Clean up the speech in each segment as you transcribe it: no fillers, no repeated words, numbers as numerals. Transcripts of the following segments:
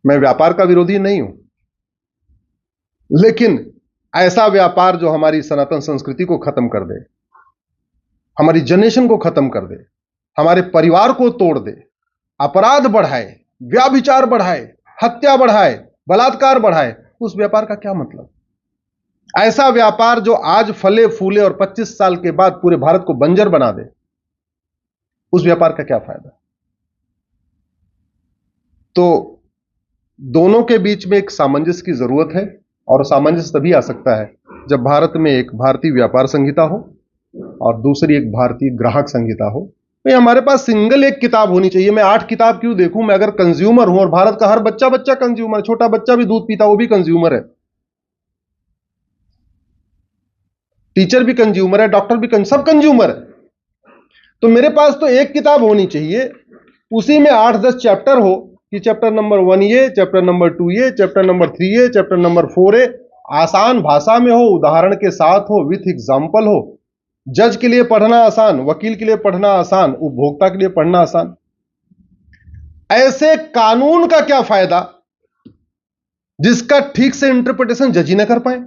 मैं व्यापार का विरोधी नहीं हूं, लेकिन ऐसा व्यापार जो हमारी सनातन संस्कृति को खत्म कर दे, हमारी जनरेशन को खत्म कर दे, हमारे परिवार को तोड़ दे, अपराध बढ़ाए, व्याभिचार बढ़ाए, हत्या बढ़ाए, बलात्कार बढ़ाए, उस व्यापार का क्या मतलब? ऐसा व्यापार जो आज फले फूले और 25 साल के बाद पूरे भारत को बंजर बना दे, उस व्यापार का क्या फायदा? तो दोनों के बीच में एक सामंजस्य की जरूरत है, और सामंजस्य तभी आ सकता है जब भारत में एक भारतीय व्यापार संहिता हो और दूसरी एक भारतीय ग्राहक संहिता हो। भाई हमारे पास सिंगल एक किताब होनी चाहिए। मैं 8 किताब क्यों देखूं? मैं अगर कंज्यूमर हूं, और भारत का हर बच्चा बच्चा कंज्यूमर, छोटा बच्चा भी दूध पीता, वो भी कंज्यूमर है, टीचर भी कंज्यूमर है, डॉक्टर भी सब कंज्यूमर है। तो मेरे पास तो एक किताब होनी चाहिए, उसी में 8-10 चैप्टर हो कि चैप्टर नंबर 1 ये, चैप्टर नंबर 2 ये, चैप्टर नंबर 3 ये, चैप्टर नंबर 4 ये, आसान भाषा में हो, उदाहरण के साथ हो, विथ एग्जाम्पल हो। जज के लिए पढ़ना आसान, वकील के लिए पढ़ना आसान, उपभोक्ता के लिए पढ़ना आसान। ऐसे कानून का क्या फायदा जिसका ठीक से इंटरप्रिटेशन जज ही ना कर पाए?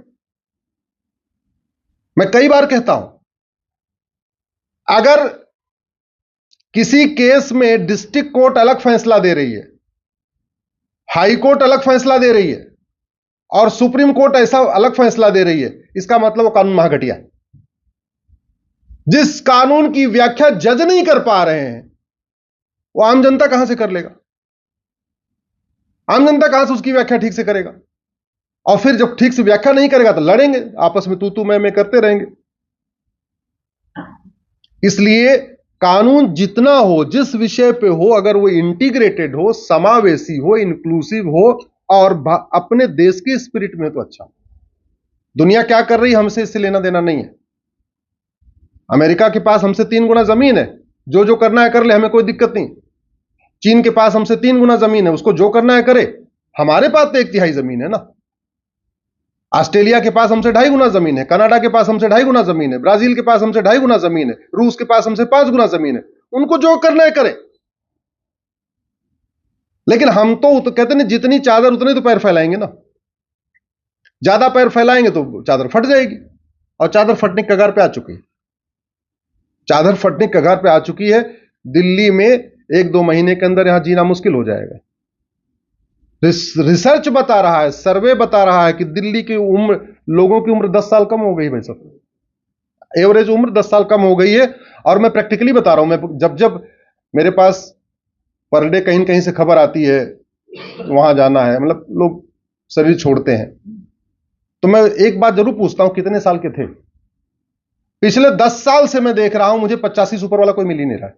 मैं कई बार कहता हूं, अगर किसी केस में डिस्ट्रिक्ट कोर्ट अलग फैसला दे रही है, हाई कोर्ट अलग फैसला दे रही है, और सुप्रीम कोर्ट ऐसा अलग फैसला दे रही है, इसका मतलब वो कानून महाघटिया है। जिस कानून की व्याख्या जज नहीं कर पा रहे हैं, वो आम जनता कहां से कर लेगा? आम जनता कहां से उसकी व्याख्या ठीक से करेगा? और फिर जब ठीक से व्याख्या नहीं करेगा तो लड़ेंगे आपस में, तू मैं करते रहेंगे। इसलिए कानून जितना हो, जिस विषय पे हो, अगर वो इंटीग्रेटेड हो, समावेशी हो, इंक्लूसिव हो, और अपने देश के स्पिरिट में, तो अच्छा। दुनिया क्या कर रही है हमसे इससे लेना देना नहीं है। अमेरिका के पास हमसे 3 गुना जमीन है, जो जो करना है कर ले, हमें कोई दिक्कत नहीं। चीन के पास हमसे 3 गुना जमीन है, उसको जो करना है करे। हमारे पास तो 1/3 जमीन है ना। ऑस्ट्रेलिया के पास हमसे 2.5 गुना जमीन है, कनाडा के पास हमसे 2.5 गुना जमीन है, ब्राजील के पास हमसे 2.5 गुना जमीन है, रूस के पास हमसे 5 गुना जमीन है। उनको जो करना है करे। लेकिन हम तो कहते नहीं, जितनी चादर उतने तो पैर फैलाएंगे ना। ज्यादा पैर फैलाएंगे तो चादर फट जाएगी, और चादर फटने की कगार पे आ चुकी है। चादर फटने की कगार पे आ चुकी है। दिल्ली में 1-2 महीने के अंदर यहां जीना मुश्किल हो जाएगा। रिसर्च बता रहा है, सर्वे बता रहा है कि दिल्ली की उम्र, लोगों की उम्र 10 साल कम हो गई भाई साहब। एवरेज उम्र 10 साल कम हो गई है। और मैं प्रैक्टिकली बता रहा हूं, मैं जब जब मेरे पास पर डे कहीं कहीं से खबर आती है, वहां जाना है, मतलब लोग शरीर छोड़ते हैं, तो मैं एक बात जरूर पूछता हूं, कितने साल के थे? पिछले 10 साल से मैं देख रहा हूं, मुझे 85 ऊपर वाला कोई मिल ही नहीं रहा है।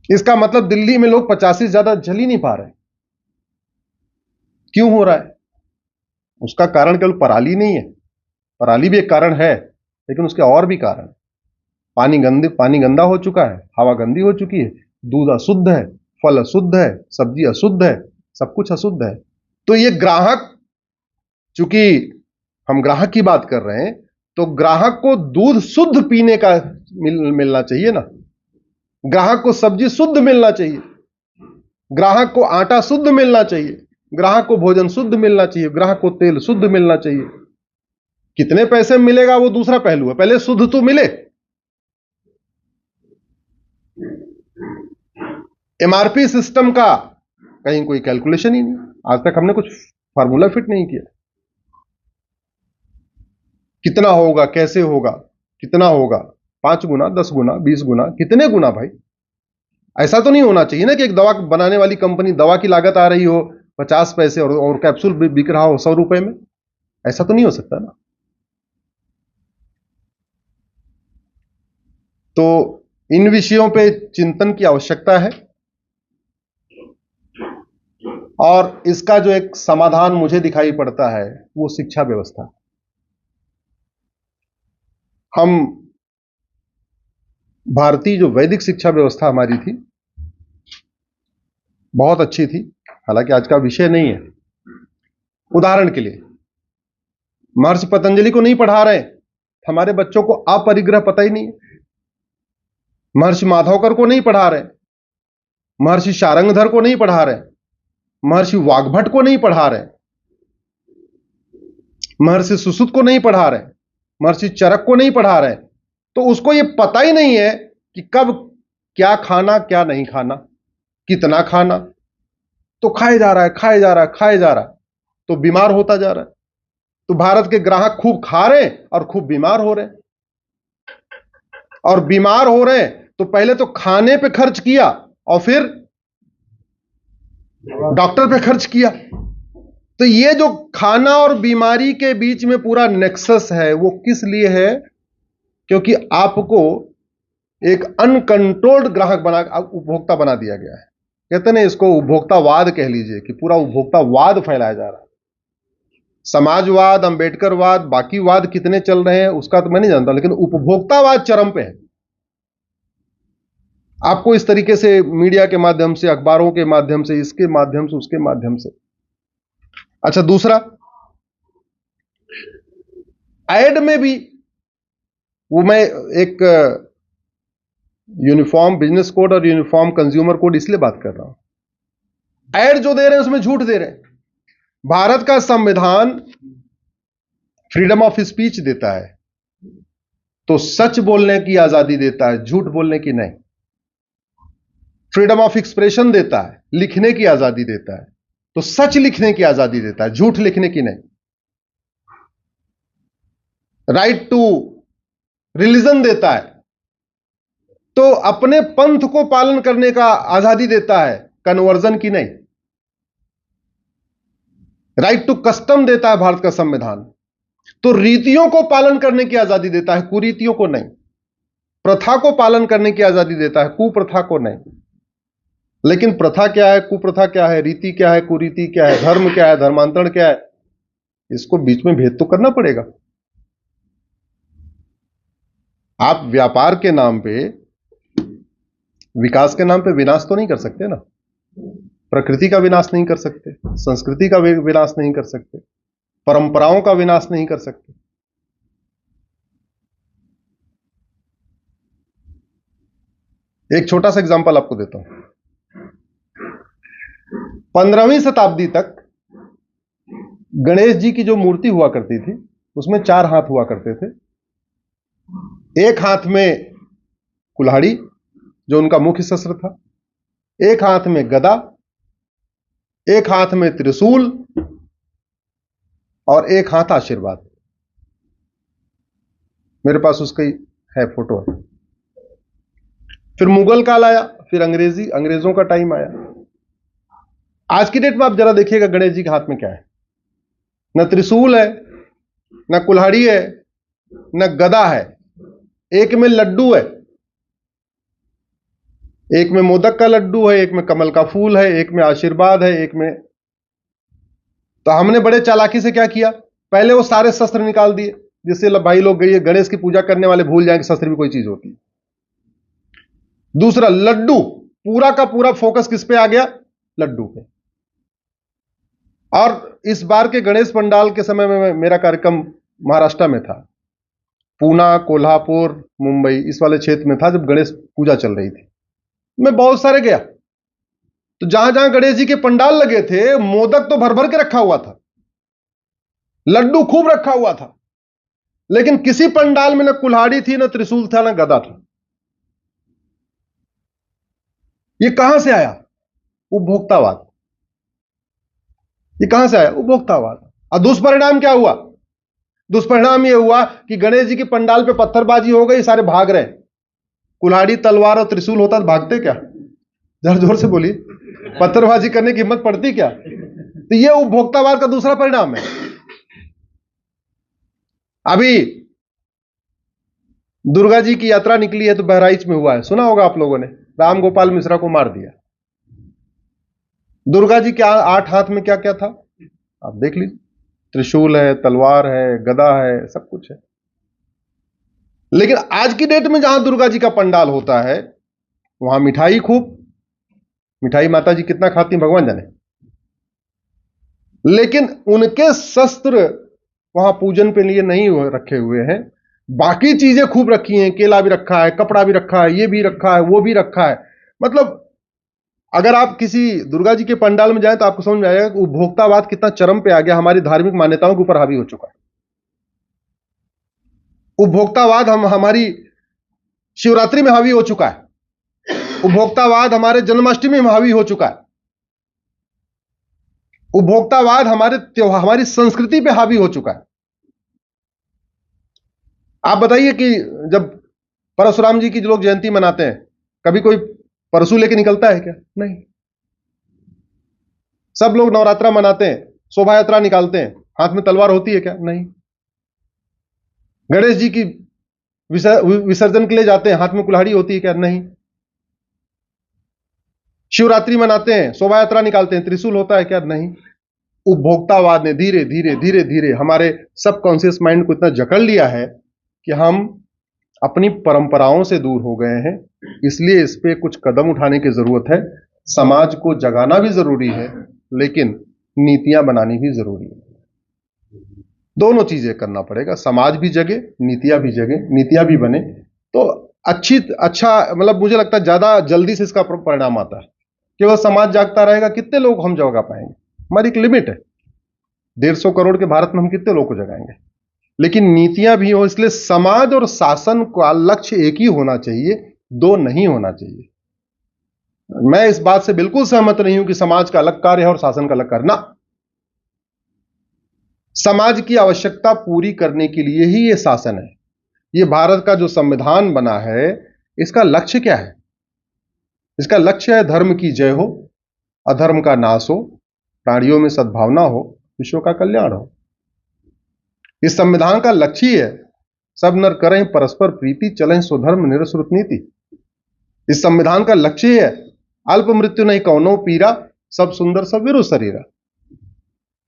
इसका मतलब दिल्ली में लोग 85 से ज्यादा चल ही नहीं पा रहे। क्यों हो रहा है? उसका कारण केवल पराली नहीं है। पराली भी एक कारण है, लेकिन उसके और भी कारण। पानी गंदा हो चुका है, हवा गंदी हो चुकी है, दूध अशुद्ध है, फल अशुद्ध है, सब्जी अशुद्ध है, सब कुछ अशुद्ध है। तो ये ग्राहक, चूंकि हम ग्राहक की बात कर रहे हैं, तो ग्राहक को दूध शुद्ध पीने का मिलना चाहिए ना। ग्राहक को सब्जी शुद्ध मिलना चाहिए, ग्राहक को आटा शुद्ध मिलना चाहिए, ग्राहक को भोजन शुद्ध मिलना चाहिए, ग्राहक को तेल शुद्ध मिलना चाहिए। कितने पैसे में मिलेगा वो दूसरा पहलू है, पहले शुद्ध तो मिले। एमआरपी सिस्टम का कहीं कोई कैलकुलेशन ही नहीं, आज तक हमने कुछ फार्मूला फिट नहीं किया। कितना होगा, कैसे होगा, कितना होगा, 5 गुना, 10 गुना, 20 गुना, कितने गुना भाई? ऐसा तो नहीं होना चाहिए ना कि एक दवा बनाने वाली कंपनी, दवा की लागत आ रही हो 50 पैसे और कैप्सूल बिक रहा हो 100 रुपए में। ऐसा तो नहीं हो सकता ना। तो इन विषयों पे चिंतन की आवश्यकता है, और इसका जो एक समाधान मुझे दिखाई पड़ता है वो शिक्षा व्यवस्था। हम भारतीय जो वैदिक शिक्षा व्यवस्था हमारी थी, बहुत अच्छी थी, हालांकि आज का विषय नहीं है। उदाहरण के लिए महर्षि पतंजलि को नहीं पढ़ा रहे, हमारे बच्चों को अपरिग्रह पता ही नहीं है। महर्षि माधवकर को नहीं पढ़ा रहे, महर्षि शारंगधर को नहीं पढ़ा रहे, महर्षि वाग्भट को नहीं पढ़ा रहे, महर्षि सुश्रुत को नहीं पढ़ा रहे, महर्षि चरक को नहीं पढ़ा रहे, तो उसको यह पता ही नहीं है कि कब क्या खाना क्या नहीं खाना, कितना खाना, तो खाए जा रहा है, खाए जा रहा है, खाए जा रहा है, तो बीमार होता जा रहा है। तो भारत के ग्राहक खूब खा रहे हैं और खूब बीमार हो रहे हैं, और बीमार हो रहे हैं तो पहले तो खाने पे खर्च किया और फिर डॉक्टर पे खर्च किया। तो ये जो खाना और बीमारी के बीच में पूरा नेक्सस है, वो किस लिए है? क्योंकि आपको एक अनकंट्रोल्ड ग्राहक बना, उपभोक्ता बना दिया गया है। कहते ना, इसको उपभोक्तावाद कह लीजिए, कि पूरा उपभोक्तावाद फैलाया जा रहा है। समाजवाद, अंबेडकरवाद, बाकी वाद कितने चल रहे हैं उसका तो मैं नहीं जानता, लेकिन उपभोक्तावाद चरम पे है। आपको इस तरीके से मीडिया के माध्यम से, अखबारों के माध्यम से, इसके माध्यम से, उसके माध्यम से। अच्छा, दूसरा, एड में भी वो मैं एक यूनिफॉर्म बिजनेस कोड और यूनिफॉर्म कंज्यूमर कोड इसलिए बात कर रहा हूं, एड जो दे रहे हैं उसमें झूठ दे रहे हैं। भारत का संविधान फ्रीडम ऑफ स्पीच देता है, तो सच बोलने की आजादी देता है, झूठ बोलने की नहीं। फ्रीडम ऑफ एक्सप्रेशन देता है, लिखने की आजादी देता है, तो सच लिखने की आजादी देता है, झूठ लिखने की नहीं। राइट टू रिलीजन देता है, तो अपने पंथ को पालन करने का आजादी देता है, कन्वर्जन की नहीं। राइट टू कस्टम देता है भारत का संविधान, तो रीतियों को पालन करने की आजादी देता है, कुरीतियों को नहीं। प्रथा को पालन करने की आजादी देता है, कुप्रथा को नहीं। लेकिन प्रथा क्या है, कुप्रथा क्या है, रीति क्या है, कुरीति क्या है, धर्म क्या है, धर्मांतरण क्या है, इसको बीच में भेद तो करना पड़ेगा। आप व्यापार के नाम पे, विकास के नाम पे विनाश तो नहीं कर सकते ना। प्रकृति का विनाश नहीं कर सकते, संस्कृति का विनाश नहीं कर सकते, परंपराओं का विनाश नहीं कर सकते। एक छोटा सा एग्जांपल आपको देता हूं। 15वीं शताब्दी तक गणेश जी की जो मूर्ति हुआ करती थी, उसमें 4 हाथ हुआ करते थे। एक हाथ में कुल्हाड़ी, जो उनका मुख्य शस्त्र था, एक हाथ में गदा, एक हाथ में त्रिशूल, और एक हाथ आशीर्वाद। मेरे पास उसकी है फोटो। फिर मुगल काल आया, फिर अंग्रेजों का टाइम आया। आज की डेट में आप जरा देखिएगा गणेश जी के हाथ में क्या है। न त्रिशूल है, न कुल्हाड़ी है, न गदा है, एक में लड्डू है। एक में मोदक का लड्डू है, एक में कमल का फूल है, एक में आशीर्वाद है, एक में। तो हमने बड़े चालाकी से क्या किया, पहले वो सारे शस्त्र निकाल दिए, जिससे भाई लोग गणेश की पूजा करने वाले भूल जाएं कि शस्त्र भी कोई चीज होती है। दूसरा, लड्डू, पूरा का पूरा फोकस किस पे आ गया, लड्डू पे। और इस बार के गणेश पंडाल के समय में मेरा कार्यक्रम महाराष्ट्र में था, पूना, कोल्हापुर, मुंबई, इस वाले क्षेत्र में था, जब गणेश पूजा चल रही थी। मैं बहुत सारे गया, तो जहां जहां गणेश जी के पंडाल लगे थे, मोदक तो भर भर के रखा हुआ था, लड्डू खूब रखा हुआ था, लेकिन किसी पंडाल में न कुल्हाड़ी थी, न त्रिशूल था, न गदा था। ये कहां से आया, उपभोक्तावाद। ये कहां से आया, उपभोक्तावाद। और दुष्परिणाम क्या हुआ, दुष्परिणाम यह हुआ कि गणेश जी के पंडाल पे पत्थरबाजी हो गई, सारे भाग रहे। कुल्हाड़ी, तलवार और त्रिशूल होता तो भागते क्या? जरा जोर से बोलिए, पत्थरबाजी करने की हिम्मत पड़ती क्या? तो यह उपभोक्तावाद का दूसरा परिणाम है। अभी दुर्गा जी की यात्रा निकली है, तो बहराइच में हुआ है, सुना होगा आप लोगों ने, राम गोपाल मिश्रा को मार दिया। दुर्गा जी के 8 हाथ में क्या क्या था, आप देख लीजिए, त्रिशूल है, तलवार है, गदा है, सब कुछ है। लेकिन आज की डेट में जहां दुर्गा जी का पंडाल होता है, वहां मिठाई खूब, मिठाई माता जी कितना खाती हैं भगवान जाने, लेकिन उनके शस्त्र वहां पूजन के लिए नहीं रखे हुए हैं, बाकी चीजें खूब रखी हैं, केला भी रखा है, कपड़ा भी रखा है, ये भी रखा है, वो भी रखा है। मतलब अगर आप किसी दुर्गा जी के पंडाल में जाएं तो आपको समझ में आएगा कि उपभोक्तावाद कितना चरम पे आ गया, हमारी धार्मिक मान्यताओं के ऊपर हावी हो चुका है। उपभोक्तावाद हमारी शिवरात्रि में हावी हो चुका है। उपभोक्तावाद हमारे जन्माष्टमी में हावी हो चुका है। उपभोक्तावाद हमारे त्योहार, हमारी संस्कृति पे हावी हो चुका है। आप बताइए कि जब परशुराम जी की लोग जयंती मनाते हैं, कभी कोई परशु लेके निकलता है क्या? नहीं। सब लोग नवरात्रा मनाते हैं, शोभा यात्रा निकालते हैं, हाथ में तलवार होती है क्या? नहीं। गणेश जी की विसर्जन के लिए जाते हैं, हाथ में कुल्हाड़ी होती है क्या? नहीं। शिवरात्रि मनाते हैं, शोभा यात्रा निकालते हैं, त्रिशूल होता है क्या? नहीं। उपभोक्तावाद ने धीरे धीरे धीरे धीरे हमारे सबकॉन्शियस माइंड को इतना जकड़ लिया है कि हम अपनी परंपराओं से दूर हो गए हैं। इसलिए इस पे कुछ कदम उठाने की जरूरत है। समाज को जगाना भी जरूरी है, लेकिन नीतियां बनानी भी जरूरी है। दोनों चीजें करना पड़ेगा, समाज भी जगे, नीतियां भी जगे, नीतियां भी बने तो अच्छा मतलब मुझे लगता है ज्यादा जल्दी से इसका परिणाम आता है। केवल समाज जागता रहेगा, कितने लोग हम जगा पाएंगे? हमारी एक लिमिट है, 150 करोड़ के भारत में हम कितने लोग को जगाएंगे? लेकिन नीतियां भी हो, इसलिए समाज और शासन का लक्ष्य एक ही होना चाहिए, दो नहीं होना चाहिए। मैं इस बात से बिल्कुल सहमत नहीं हूं कि समाज का अलग कार्य है और शासन का अलग कार्य ना। समाज की आवश्यकता पूरी करने के लिए ही यह शासन है। यह भारत का जो संविधान बना है, इसका लक्ष्य क्या है? इसका लक्ष्य है धर्म की जय हो, अधर्म का नाश हो, प्राणियों में सद्भावना हो, विश्व का कल्याण हो। इस संविधान का लक्ष्य ही है सब नर करें परस्पर प्रीति, चलें स्वधर्म निरश्रुत नीति। इस संविधान का लक्ष्य ही है अल्प मृत्यु नहीं कौनो पीरा, सब सुंदर सब वीरु शरीरा।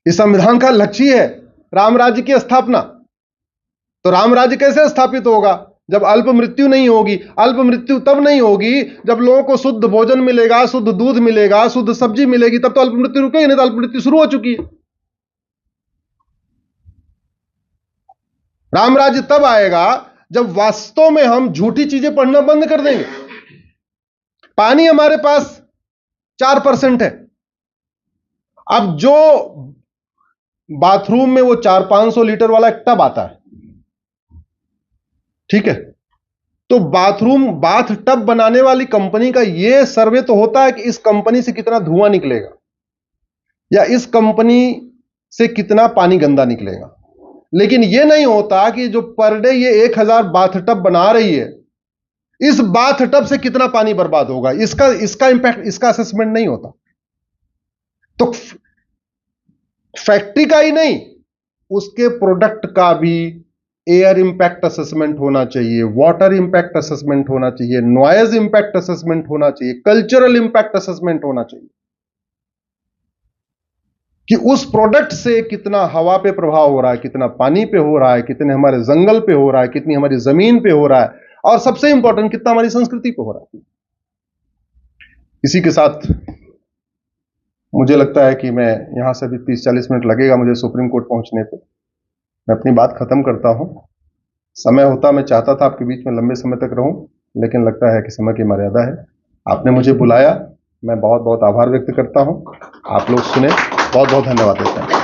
इस संविधान का लक्ष्य ही है राम राज्य की स्थापना। तो राम राज्य कैसे स्थापित होगा? जब अल्प मृत्यु नहीं होगी। अल्प मृत्यु तब नहीं होगी जब लोगों को शुद्ध भोजन मिलेगा, शुद्ध दूध मिलेगा, शुद्ध सब्जी मिलेगी, तब तो अल्प मृत्यु रुकेगी, नहीं तो अल्प मृत्यु शुरू हो चुकी है। राम राज्य तब आएगा जब वास्तव में हम झूठी चीजें पढ़ना बंद कर देंगे। पानी हमारे पास 4% है। अब जो बाथरूम में वो 400-500 लीटर वाला एक टब आता है, ठीक है, तो बाथ टब बनाने वाली कंपनी का यह सर्वे तो होता है कि इस कंपनी से कितना धुआं निकलेगा या इस कंपनी से कितना पानी गंदा निकलेगा। लेकिन यह नहीं होता कि जो पर डे ये 1000 बाथ टब बना रही है, इस बाथ टब से कितना पानी बर्बाद होगा, इसका इंपैक्ट, इसका असेसमेंट नहीं होता। तो फैक्ट्री का ही नहीं, उसके प्रोडक्ट का भी एयर इंपैक्ट असेसमेंट होना चाहिए, वाटर इंपैक्ट असेसमेंट होना चाहिए, नॉइज इंपैक्ट असेसमेंट होना चाहिए, कल्चरल इंपैक्ट असेसमेंट होना चाहिए कि उस प्रोडक्ट से कितना हवा पे प्रभाव हो रहा है, कितना पानी पे हो रहा है, कितने हमारे जंगल पे हो रहा है, कितनी हमारी जमीन पे हो रहा है, और सबसे इंपॉर्टेंट कितना हमारी संस्कृति पे हो रहा है। इसी के साथ मुझे लगता है कि मैं यहां से भी 30-40 मिनट लगेगा मुझे सुप्रीम कोर्ट पहुंचने पे। मैं अपनी बात खत्म करता हूं। समय होता मैं चाहता था आपके बीच में लंबे समय तक रहूं, लेकिन लगता है कि समय की मर्यादा है। आपने मुझे बुलाया, मैं बहुत बहुत आभार व्यक्त करता हूं। आप लोग सुने, बहुत बहुत धन्यवाद देता हूं।